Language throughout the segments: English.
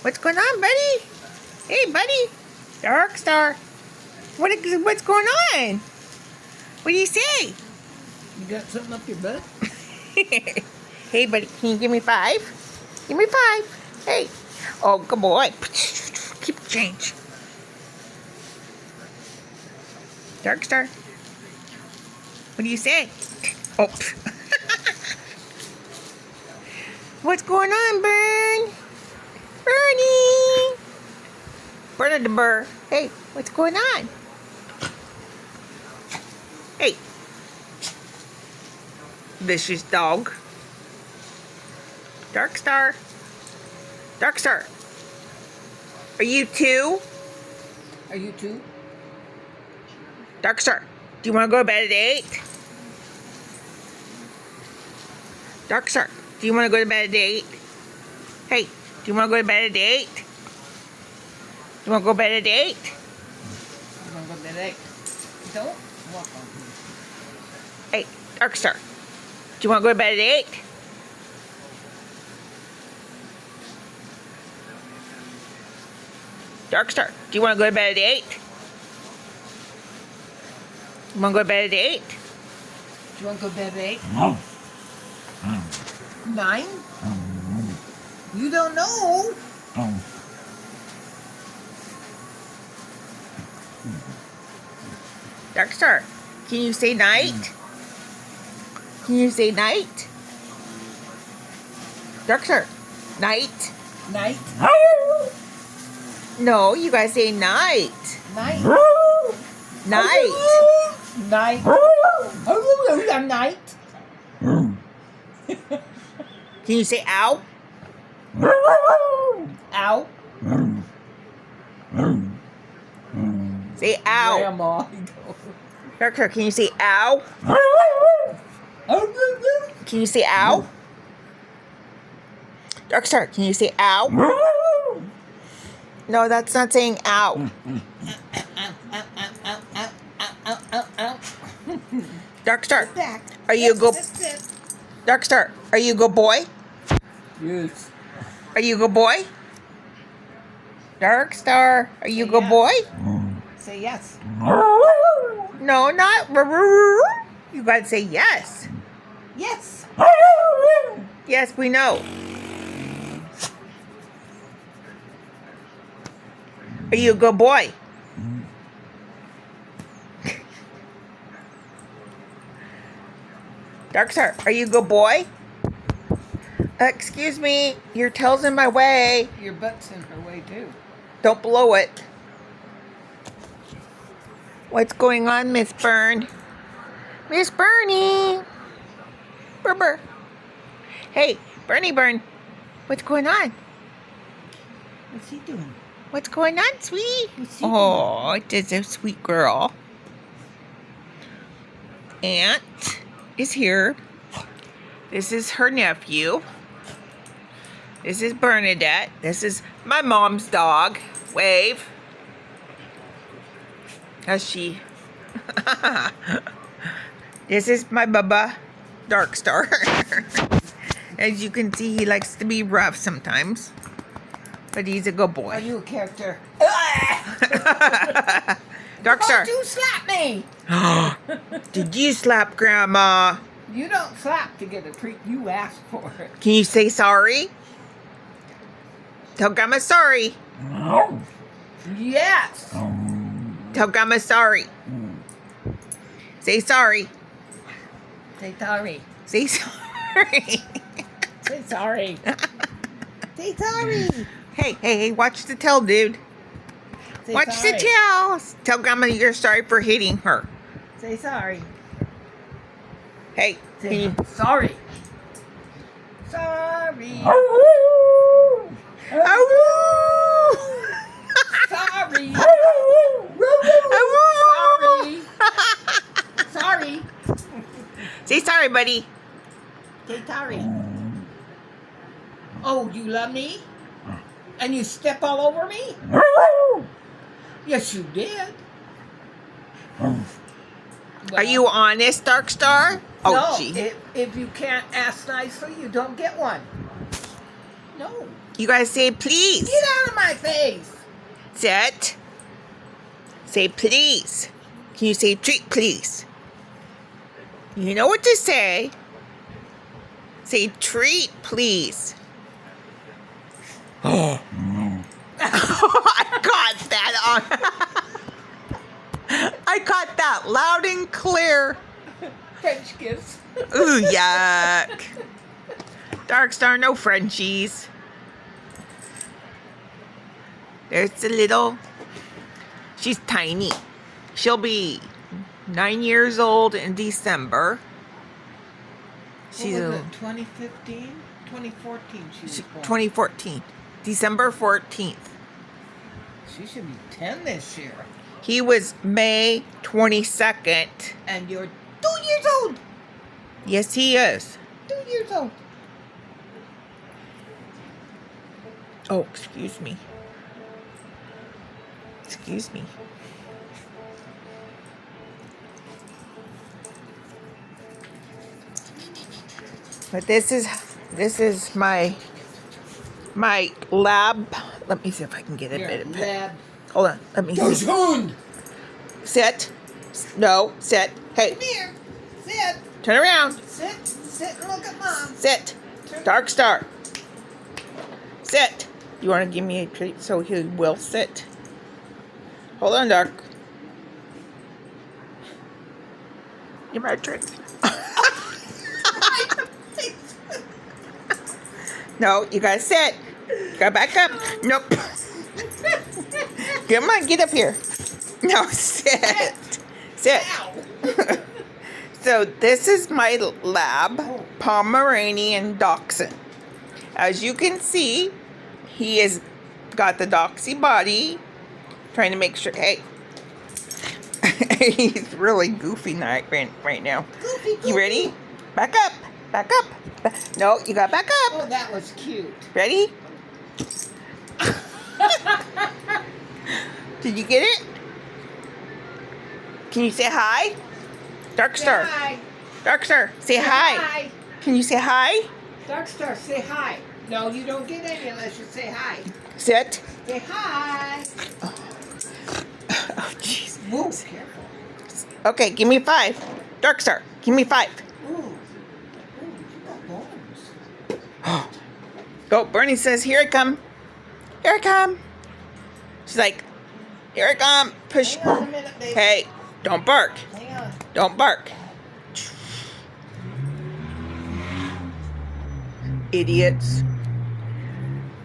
What's going on, buddy? Hey, buddy. Darkstar. What's going on? What do you say? You got something up your butt? Hey, buddy, can you give me 5? Give me 5. Hey. Oh, good boy. Keep the change. Darkstar. What do you say? Oh. What's going on, Bern? Bernie. Bernadette Burr. Hey, what's going on? Hey. Vicious dog. Darkstar. Darkstar. Are you 2? Are you 2? Darkstar, do you want to go to bed at 8? Darkstar, do you want to go to bed at 8? Hey, do you want to go to bed at 8? You want to go to bed at 8? You want to go to bed at 8? Don't walk on me. Hey, Darkstar, do you want to go to bed at 8? Darkstar, do you want to go to bed at 8? You want to go to bed at 8? Do you want to go to bed at 8? 9? You don't know. Darkstar, can you say night? Can you say night? Darkstar, night? Night? No, you gotta say night. Night? Night. Night? Night? Can you say ow? Ow? Say ow. Grandma. Darkstar, can you say ow? Can you say ow? Darkstar, can you say ow? No, that's not saying ow. Darkstar, are you a good Darkstar? Are you a good boy? Yes. Are you a good boy? Darkstar, are you a good boy? Say yes. No, not. You gotta say yes. Yes. Yes, we know. Are you a good boy? Darkstar, are you a good boy? Excuse me, your tail's in my way. Your butt's in her way too. Don't blow it. What's going on, Miss Bern? Miss Bernie. Burr. Hey, Bernie Bern. What's going on? What's he doing? What's going on, sweetie? What's he Oh, it is a sweet girl. Aunt is here. This is her nephew. This is Bernadette. This is my mom's dog. Wave. As she. This is my bubba, Darkstar. As you can see, he likes to be rough sometimes. But he's a good boy. Are you a character? Darkstar. Don't you slap me! Did you slap Grandma? You don't slap to get a treat. You ask for it. Can you say sorry? Tell Grandma sorry. Yes. Tell Grandma sorry. Say sorry. Say sorry. Say sorry. Say sorry. Say sorry. Hey, watch the tail, dude. Say Watch sorry. the tail. Tell Grandma you're sorry for hitting her. Say sorry. Hey, can Say you... sorry. Sorry. Sorry. Sorry. Sorry. Say sorry, buddy. Say sorry. Oh, you love me? And you step all over me? Yes, you did. Are you honest, Darkstar? Oh, no, gee. if you can't ask nicely, you don't get one. No. No. You guys say please. Get out of my face. Sit. Say please. Can you say treat please? You know what to say. Say treat please. Oh. I got that on. I got that loud and clear. French kiss. Ooh, yuck. Darkstar, no Frenchies. There's a little. She's tiny. She'll be 9 years old in December. She's What was it, 2015? 2014 she was born. 2014. December 14th. She should be 10 this year. He was May 22nd. And you're 2 years old. Yes, he is. 2 years old. Oh, excuse me. Excuse me. But this is my lab. Let me see if I can get a Your bit of lab. Hold on. Let me see. Hund. Sit. No, sit. Hey, Come here. Sit. turn around. Sit and look at Mom. Sit. Darkstar. Sit. You want to give me a treat so he will sit? Hold on, Dark. Give me a treat. No, you gotta sit. You gotta back up. Nope. Come on, get up here. No, sit. Sit. So this is my lab, Pomeranian Dachshund. As you can see, he has got the Doxy body. Trying to make sure. Hey, he's really goofy right now. Goofy. You ready? Back up. Back up. No, you got back up. Oh, that was cute. Ready? Did you get it? Can you say hi? Darkstar. Say hi. Darkstar, say hi. Can you say hi? Darkstar, say hi. No, you don't get any unless you say hi. Sit. Say hi. Oh, jeez. Whoa, careful. Okay, give me 5. Darkstar, give me 5. Ooh. Ooh, you got bones. Oh, Bernie says, here I come. Here I come. She's like, here I come. Push. Hang on a minute, baby. Hey, don't bark. Hang on. Don't bark. Idiots.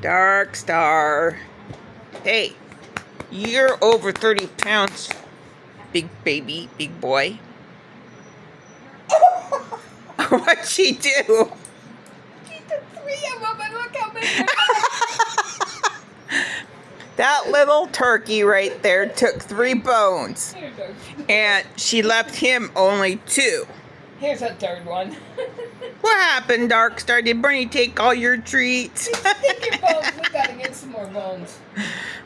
Darkstar. Hey, you're over 30 pounds, big baby, big boy. What'd she do? She took 3 of them and look how many. That little turkey right there took 3 bones. Here goes. And she left him only 2. Here's a third one. What happened, Darkstar? Did Bernie take all your treats? Take your bones. We gotta get some more bones.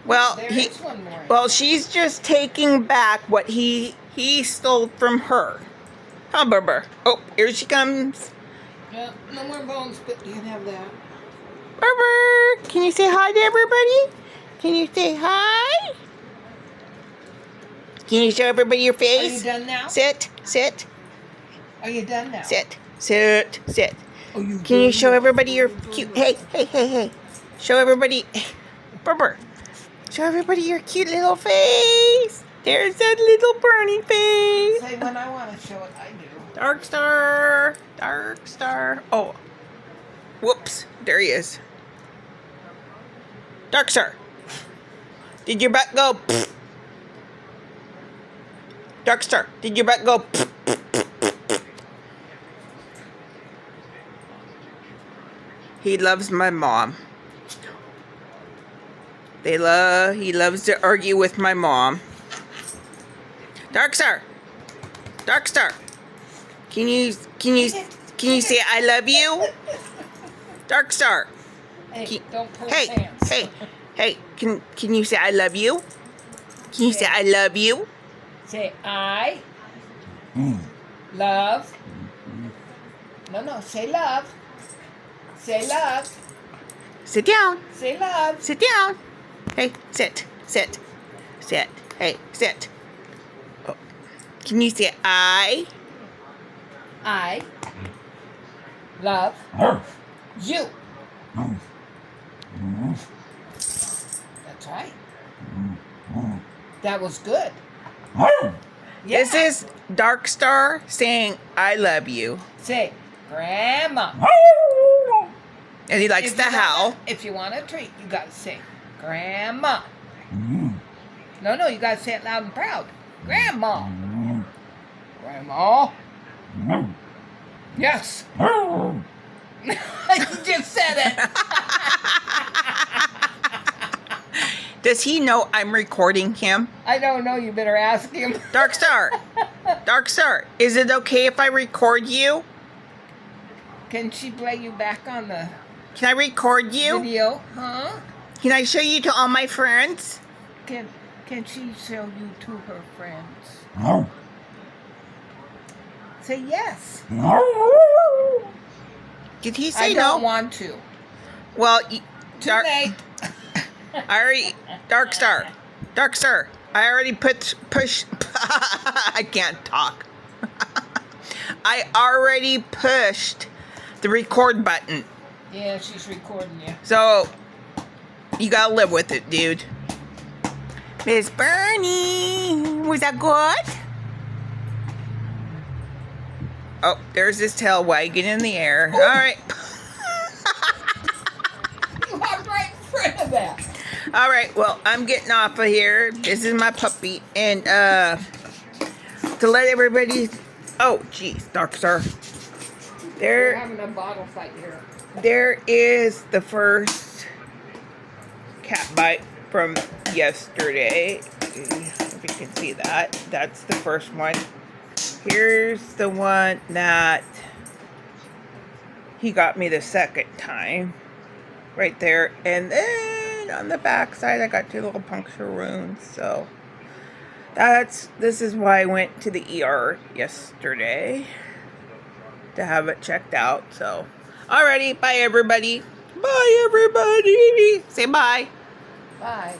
Well, There is one more. well, she's just taking back what he stole from her. Huh, Berber? Oh, here she comes. Yeah, no more bones, but you can have that. Berber, can you say hi to everybody? Can you say hi? Can you show everybody your Are you face? done now? Sit, sit, Are you done now? sit, sit, sit. Oh, you Can you done show now? everybody your cute? Hey, hey, hey, hey. Show everybody. Berber, show everybody your cute little face. There's that little Bernie face. Say when I want to show it, I do. Darkstar, Darkstar. Oh, whoops! There he is. Darkstar, did your butt go? Pfft? Darkstar, did your butt go? Pfft? He loves my mom. He loves to argue with my mom. Darkstar, Darkstar, can you say I love you? Darkstar, Hey, don't pull hey, pants. hey, can you say I love you? Can you say I love you? Say I love. No, say love. Say love. Sit down. Say love. Sit down. Hey, sit. Sit. Sit. Hey, sit. Oh. Can you say I love you. That's right. That was good. Yeah. This is Darkstar saying I love you. Say, Grandma. And he likes to howl. If you want a treat, you got to say, Grandma. No, you got to say it loud and proud. Grandma. Grandma. Yes. You just said it. Does he know I'm recording him? I don't know. You better ask him. Darkstar, is it okay if I record you? Can she play you back on the Can I record you? video? Huh? Can I show you to all my friends? Can she show you to her friends? Say yes. Did he say I no? don't want to. Well, Too late. I already Darkstar, I already push. I can't talk. I already pushed the record button. Yeah, she's recording you. So you gotta live with it, dude. Miss Bernie, was that good? Oh, there's his tail wagging in the air. All right. You walked right in front of that. All right, well, I'm getting off of here. This is my puppy. And to let everybody... Oh, geez, Darkstar. We're having a bottle fight here. There is the first cat bite from yesterday. If you can see that. That's the first one. Here's the one that he got me the second time. Right there. And then on the back side, I got 2 little puncture wounds. So this is why I went to the ER yesterday to have it checked out. So, alrighty, bye everybody. Bye everybody. Say bye. Bye.